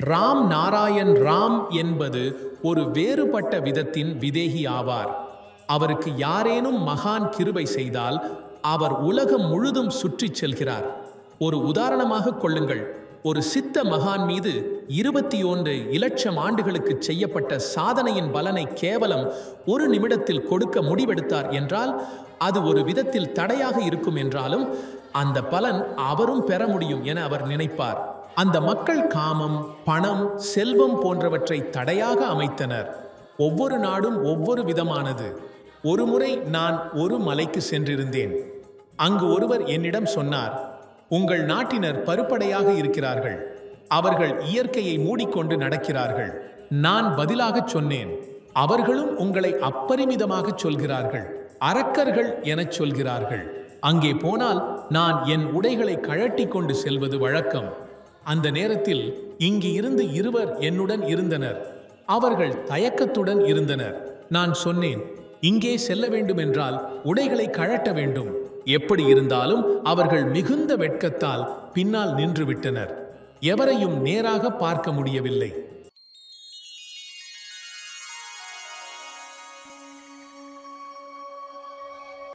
ராம் நாராயண் ராம் என்பது ஒரு வேறுபட்ட விதத்தின் விதேகி ஆவார். அவருக்கு யாரேனும் மகான் கிருபை செய்தால் அவர் உலகம் முழுதும் சுற்றிச் செல்கிறார். ஒரு உதாரணமாக கொள்ளுங்கள். ஒரு சித்த மகான் மீது 21 இலட்சம் ஆண்டுகளுக்கு செய்யப்பட்ட சாதனையின் பலனை கேவலம் ஒரு நிமிடத்தில் கொடுக்க முடிவெடுத்தார் என்றால் அது ஒரு விதத்தில் தடையாக இருக்கும் என்றாலும் அந்த பலன் அவரும் பெற முடியும் என அவர் நினைப்பார். அந்த மக்கள் காமம், பணம், செல்வம் போன்றவற்றை தடையாக அமைத்தனர். ஒவ்வொரு நாடும் ஒவ்வொரு விதமானது. ஒருமுறை நான் ஒரு மலைக்கு சென்றிருந்தேன். அங்கு ஒருவர் என்னிடம் சொன்னார், உங்கள் நாட்டினர் பருப்படையாக இருக்கிறார்கள். அவர்கள் இயற்கையை மூடிக்கொண்டு நடக்கிறார்கள். நான் பதிலாக சொன்னேன், அவர்களும் உங்களை அப்பரிமிதமாக சொல்கிறார்கள். அரக்கர்கள் எனச் சொல்கிறார்கள். அங்கே போனால் நான் என் உடைகளை கழட்டி கொண்டு செல்வது வழக்கம். அந்த நேரத்தில் இங்கு இருந்து இருவர் என்னுடன் இருந்தனர். அவர்கள் தயக்கத்துடன் இருந்தனர். நான் சொன்னேன், இங்கே செல்ல வேண்டுமென்றால் உடைகளை கழட்ட வேண்டும். எப்படி இருந்தாலும் அவர்கள் மிகுந்த வெட்கத்தால் பின்னால் நின்றுவிட்டனர். எவரையும் நேராக பார்க்க முடியவில்லை.